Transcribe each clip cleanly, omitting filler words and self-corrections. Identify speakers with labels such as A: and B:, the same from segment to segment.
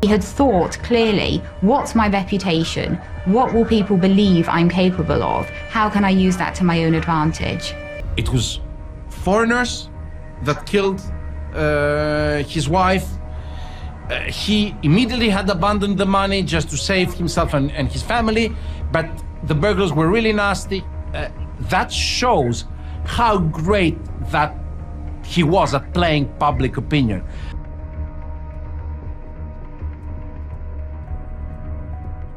A: He had thought clearly, what's my reputation? What will people believe I'm capable of? How can I use that to my own advantage?
B: It was foreigners that killed his wife. He immediately had abandoned the money just to save himself and his family, but the burglars were really nasty. That shows how great that he was at playing public opinion.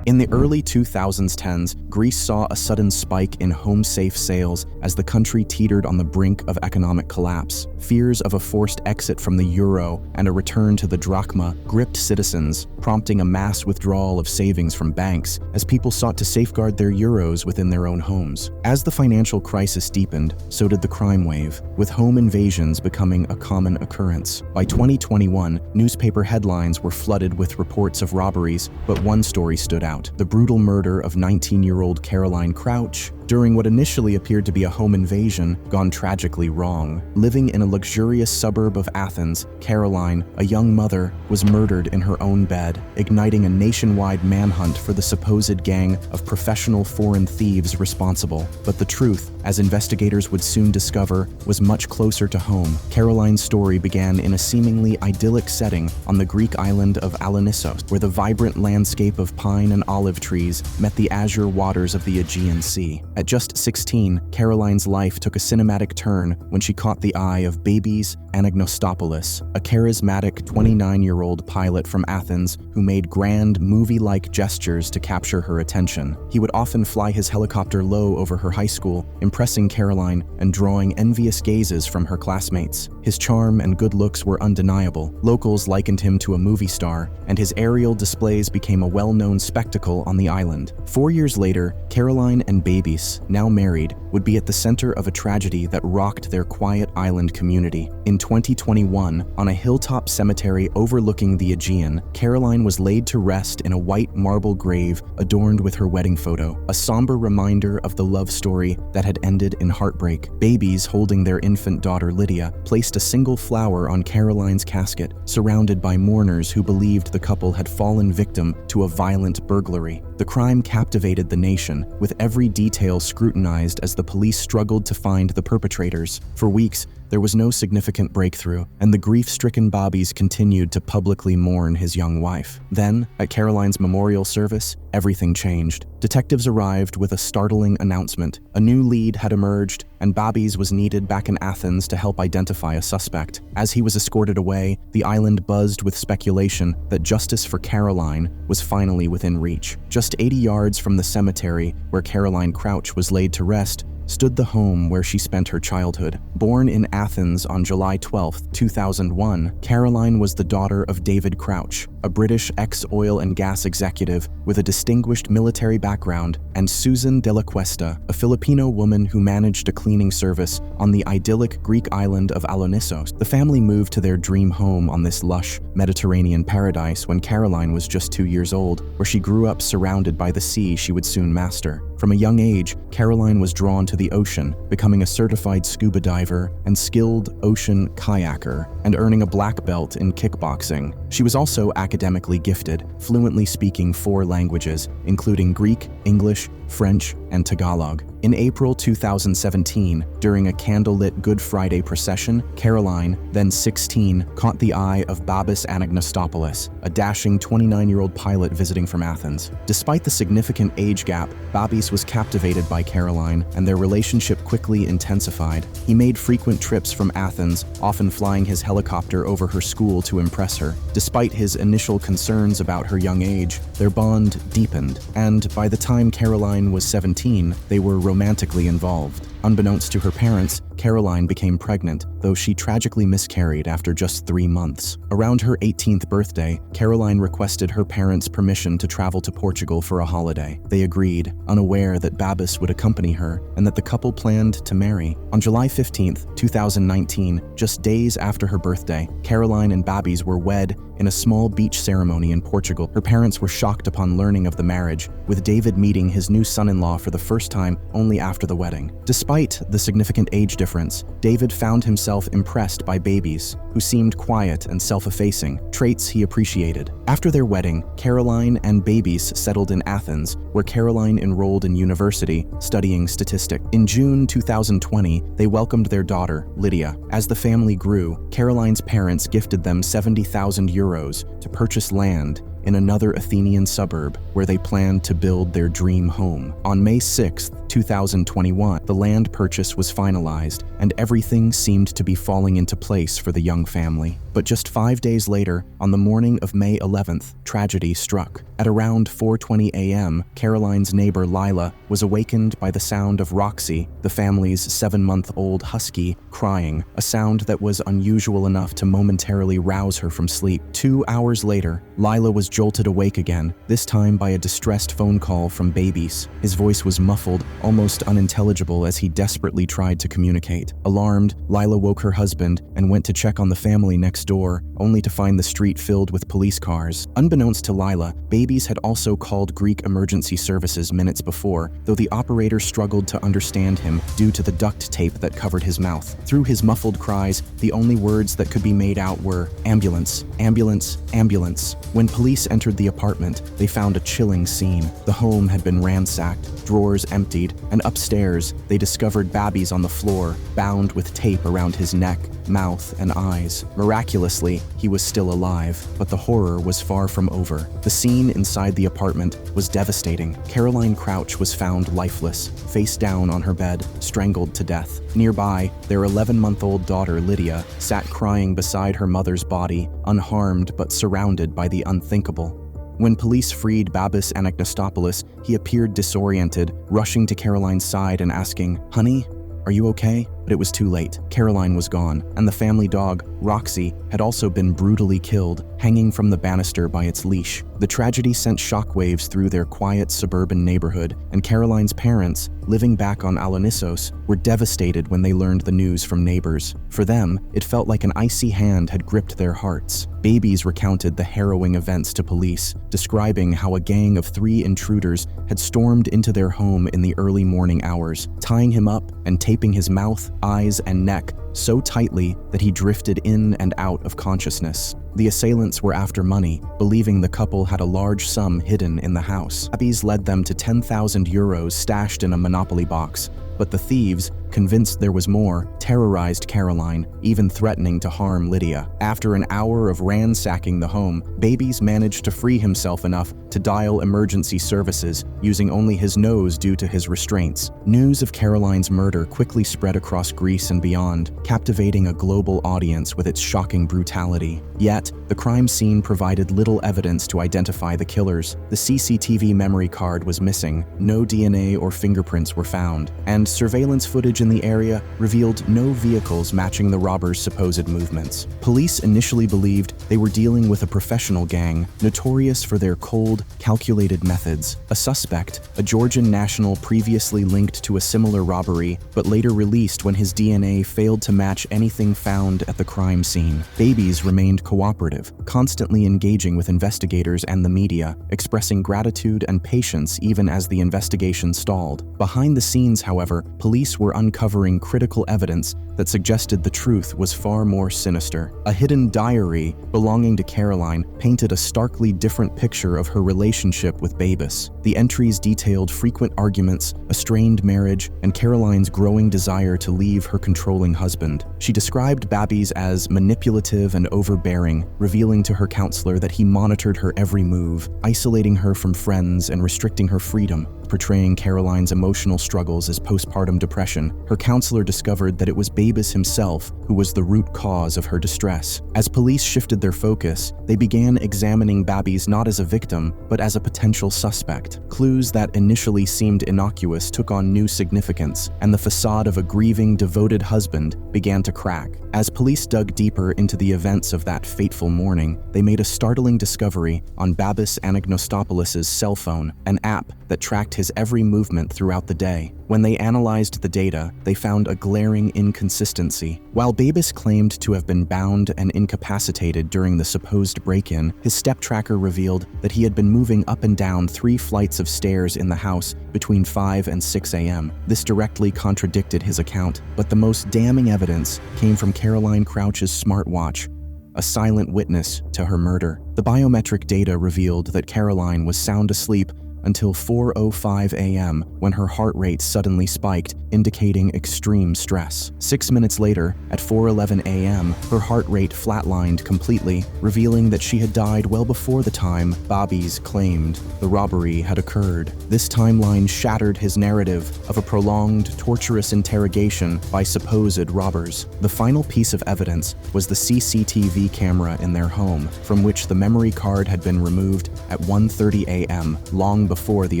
C: In the early 2010s, Greece saw a sudden spike in home-safe sales as the country teetered on the brink of economic collapse. Fears of a forced exit from the euro and a return to the drachma gripped citizens, prompting a mass withdrawal of savings from banks as people sought to safeguard their euros within their own homes. As the financial crisis deepened, so did the crime wave, with home invasions becoming a common occurrence. By 2021, newspaper headlines were flooded with reports of robberies, but one story stood out: the brutal murder of 19-year-old Caroline Crouch during what initially appeared to be a home invasion gone tragically wrong. Living in a luxurious suburb of Athens, Caroline, a young mother, was murdered in her own bed, igniting a nationwide manhunt for the supposed gang of professional foreign thieves responsible. But the truth, as investigators would soon discover, was much closer to home. Caroline's story began in a seemingly idyllic setting on the Greek island of Alonissos, where the vibrant landscape of pine and olive trees met the azure waters of the Aegean Sea. At just 16, Caroline's life took a cinematic turn when she caught the eye of Babis Anagnostopoulos, a charismatic 29-year-old pilot from Athens who made grand, movie-like gestures to capture her attention. He would often fly his helicopter low over her high school, impressing Caroline and drawing envious gazes from her classmates. His charm and good looks were undeniable. Locals likened him to a movie star, and his aerial displays became a well-known spectacle on the island. 4 years later, Caroline and Babis, now married, would be at the center of a tragedy that rocked their quiet island community. In 2021, on a hilltop cemetery overlooking the Aegean, Caroline was laid to rest in a white marble grave adorned with her wedding photo, a somber reminder of the love story that had ended in heartbreak. Babis, holding their infant daughter Lydia, placed a single flower on Caroline's casket, surrounded by mourners who believed the couple had fallen victim to a violent burglary. The crime captivated the nation, with every detail scrutinized as the police struggled to find the perpetrators. For weeks, there was no significant breakthrough, and the grief-stricken Babis continued to publicly mourn his young wife. Then, at Caroline's memorial service, everything changed. Detectives arrived with a startling announcement. A new lead had emerged, and Babis was needed back in Athens to help identify a suspect. As he was escorted away, the island buzzed with speculation that justice for Caroline was finally within reach. Just 80 yards from the cemetery where Caroline Crouch was laid to rest, stood the home where she spent her childhood. Born in Athens on July 12, 2001, Caroline was the daughter of David Crouch, a British ex-oil and gas executive with a distinguished military background, and Susan de la Cuesta, a Filipino woman who managed a cleaning service on the idyllic Greek island of Alonissos. The family moved to their dream home on this lush Mediterranean paradise when Caroline was just 2 years old, where she grew up surrounded by the sea she would soon master. From a young age, Caroline was drawn to the ocean, becoming a certified scuba diver and skilled ocean kayaker, and earning a black belt in kickboxing. She was also academically gifted, fluently speaking 4 languages, including Greek, English, French, and Tagalog. In April 2017, during a candlelit Good Friday procession, Caroline, then 16, caught the eye of Babis Anagnostopoulos, a dashing 29-year-old pilot visiting from Athens. Despite the significant age gap, Babis was captivated by Caroline, and their relationship quickly intensified. He made frequent trips from Athens, often flying his helicopter over her school to impress her. Despite his initial concerns about her young age, their bond deepened, and by the time Caroline was 17, they were romantically involved. Unbeknownst to her parents, Caroline became pregnant, though she tragically miscarried after just 3 months. Around her 18th birthday, Caroline requested her parents' permission to travel to Portugal for a holiday. They agreed, unaware that Babis would accompany her and that the couple planned to marry. On July 15, 2019, just days after her birthday, Caroline and Babis were wed in a small beach ceremony in Portugal. Her parents were shocked upon learning of the marriage, with David meeting his new son-in-law for the first time only after the wedding. Despite Despite the significant age difference, David found himself impressed by Babis, who seemed quiet and self-effacing, traits he appreciated. After their wedding, Caroline and Babis settled in Athens, where Caroline enrolled in university, studying statistics. In June 2020, they welcomed their daughter, Lydia. As the family grew, Caroline's parents gifted them 70,000 euros to purchase land in another Athenian suburb where they planned to build their dream home. On May 6, 2021, the land purchase was finalized, and everything seemed to be falling into place for the young family. But just 5 days later, on the morning of May 11th, tragedy struck. At around 4:20 a.m., Caroline's neighbor Lila was awakened by the sound of Roxy, the family's 7-month-old husky, crying, a sound that was unusual enough to momentarily rouse her from sleep. 2 hours later, Lila was jolted awake again, this time by a distressed phone call from Babis. His voice was muffled, almost unintelligible as he desperately tried to communicate. Alarmed, Lila woke her husband and went to check on the family next door, only to find the street filled with police cars. Unbeknownst to Lila, Babis had also called Greek emergency services minutes before, though the operator struggled to understand him due to the duct tape that covered his mouth. Through his muffled cries, the only words that could be made out were, "Ambulance, ambulance, ambulance." When police entered the apartment, they found a chilling scene. The home had been ransacked, drawers emptied, and upstairs, they discovered Babis on the floor, bound with tape around his neck, mouth, and eyes. Miraculously, he was still alive, but the horror was far from over. The scene inside the apartment was devastating. Caroline Crouch was found lifeless, face down on her bed, strangled to death. Nearby, their 11-month-old daughter, Lydia, sat crying beside her mother's body, unharmed but surrounded by the unthinkable. When police freed Babis Anagnostopoulos, he appeared disoriented, rushing to Caroline's side and asking, "Honey, are you okay?" But it was too late. Caroline was gone, and the family dog, Roxy, had also been brutally killed, hanging from the banister by its leash. The tragedy sent shockwaves through their quiet suburban neighborhood, and Caroline's parents, living back on Alonissos, were devastated when they learned the news from neighbors. For them, it felt like an icy hand had gripped their hearts. Babis recounted the harrowing events to police, describing how a gang of 3 intruders had stormed into their home in the early morning hours, tying him up and taping his mouth, eyes, and neck so tightly that he drifted in and out of consciousness. The assailants were after money, believing the couple had a large sum hidden in the house. Babis led them to 10,000 euros stashed in a Monopoly box, but the thieves, convinced there was more, terrorized Caroline, even threatening to harm Lydia. After an hour of ransacking the home, Babis managed to free himself enough to dial emergency services, using only his nose due to his restraints. News of Caroline's murder quickly spread across Greece and beyond, captivating a global audience with its shocking brutality. Yet, the crime scene provided little evidence to identify the killers. The CCTV memory card was missing, no DNA or fingerprints were found, and surveillance footage in the area revealed no vehicles matching the robbers' supposed movements. Police initially believed they were dealing with a professional gang, notorious for their cold, calculated methods. A suspect, a Georgian national previously linked to a similar robbery, but later released when his DNA failed to match anything found at the crime scene. Babis remained cooperative, constantly engaging with investigators and the media, expressing gratitude and patience even as the investigation stalled. Behind the scenes, however, police were uncovering critical evidence that suggested the truth was far more sinister. A hidden diary belonging to Caroline painted a starkly different picture of her relationship with Babis. The entries detailed frequent arguments, a strained marriage, and Caroline's growing desire to leave her controlling husband. She described Babis as manipulative and overbearing, revealing to her counselor that he monitored her every move, isolating her from friends and restricting her freedom. Portraying Caroline's emotional struggles as postpartum depression, her counselor discovered that it was Babis himself who was the root cause of her distress. As police shifted their focus, they began examining Babis not as a victim, but as a potential suspect. Clues that initially seemed innocuous took on new significance, and the facade of a grieving, devoted husband began to crack. As police dug deeper into the events of that fateful morning, they made a startling discovery on Babis Anagnostopoulos' cell phone, an app that tracked his every movement throughout the day. When they analyzed the data, they found a glaring inconsistency. While Babis claimed to have been bound and incapacitated during the supposed break-in, his step tracker revealed that he had been moving up and down 3 flights of stairs in the house between 5 and 6 a.m. This directly contradicted his account, but the most damning evidence came from Caroline Crouch's smartwatch, a silent witness to her murder. The biometric data revealed that Caroline was sound asleep until 4:05 a.m. when her heart rate suddenly spiked, indicating extreme stress. 6 minutes later, at 4:11 a.m., her heart rate flatlined completely, revealing that she had died well before the time Babis claimed the robbery had occurred. This timeline shattered his narrative of a prolonged, torturous interrogation by supposed robbers. The final piece of evidence was the CCTV camera in their home, from which the memory card had been removed at 1:30 a.m., long before the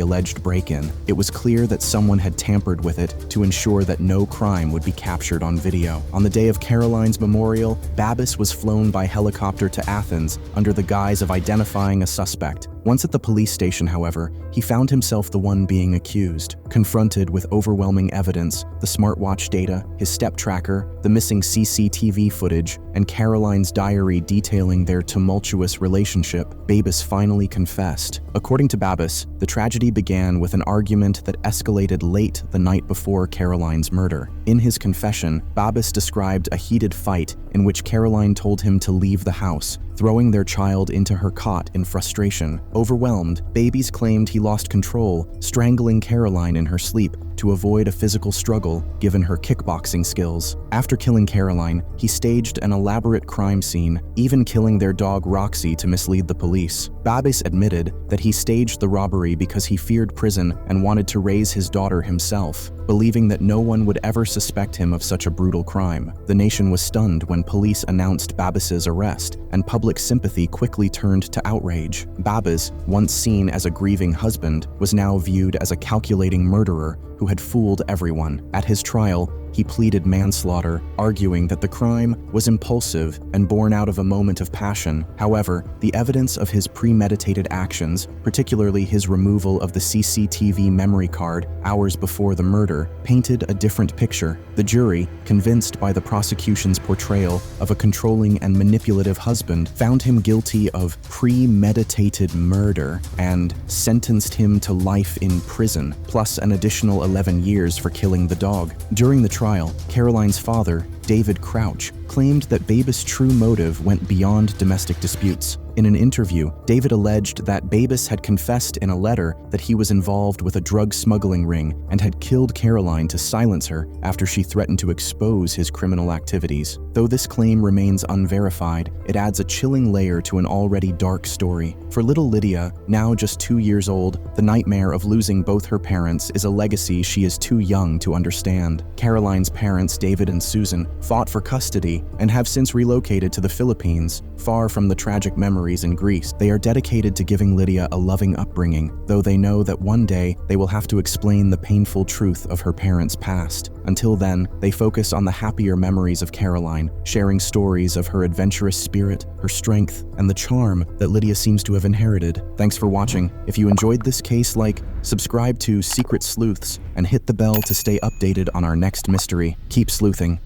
C: alleged break-in. It was clear that someone had tampered with it to ensure that no crime would be captured on video. On the day of Caroline's memorial, Babis was flown by helicopter to Athens under the guise of identifying a suspect. Once at the police station, however, he found himself the one being accused. Confronted with overwhelming evidence, the smartwatch data, his step tracker, the missing CCTV footage, and Caroline's diary detailing their tumultuous relationship, Babis finally confessed. According to Babis, the tragedy began with an argument that escalated late the night before Caroline's murder. In his confession, Babis described a heated fight in which Caroline told him to leave the house, throwing their child into her cot in frustration. Overwhelmed, Babis claimed he lost control, strangling Caroline in her sleep to avoid a physical struggle given her kickboxing skills. After killing Caroline, he staged an elaborate crime scene, even killing their dog Roxy to mislead the police. Babis admitted that he staged the robbery because he feared prison and wanted to raise his daughter himself, believing that no one would ever suspect him of such a brutal crime. The nation was stunned when police announced Babis's arrest, and public sympathy quickly turned to outrage. Babis, once seen as a grieving husband, was now viewed as a calculating murderer who had fooled everyone. At his trial, he pleaded manslaughter, arguing that the crime was impulsive and born out of a moment of passion. However, the evidence of his premeditated actions, particularly his removal of the CCTV memory card hours before the murder, painted a different picture. The jury, convinced by the prosecution's portrayal of a controlling and manipulative husband, found him guilty of premeditated murder and sentenced him to life in prison, plus an additional 11 years for killing the dog. During the trial, Caroline's father, David Crouch, claimed that Babis' true motive went beyond domestic disputes. In an interview, David alleged that Babis had confessed in a letter that he was involved with a drug smuggling ring and had killed Caroline to silence her after she threatened to expose his criminal activities. Though this claim remains unverified, it adds a chilling layer to an already dark story. For little Lydia, now just 2 years old, the nightmare of losing both her parents is a legacy she is too young to understand. Caroline's parents, David and Susan, fought for custody and have since relocated to the Philippines, far from the tragic memories in Greece. They are dedicated to giving Lydia a loving upbringing, though they know that one day they will have to explain the painful truth of her parents' past. Until then, they focus on the happier memories of Caroline, sharing stories of her adventurous spirit, her strength, and the charm that Lydia seems to have inherited. Thanks for watching. If you enjoyed this case, subscribe to Secret Sleuths, and hit the bell to stay updated on our next mystery. Keep sleuthing.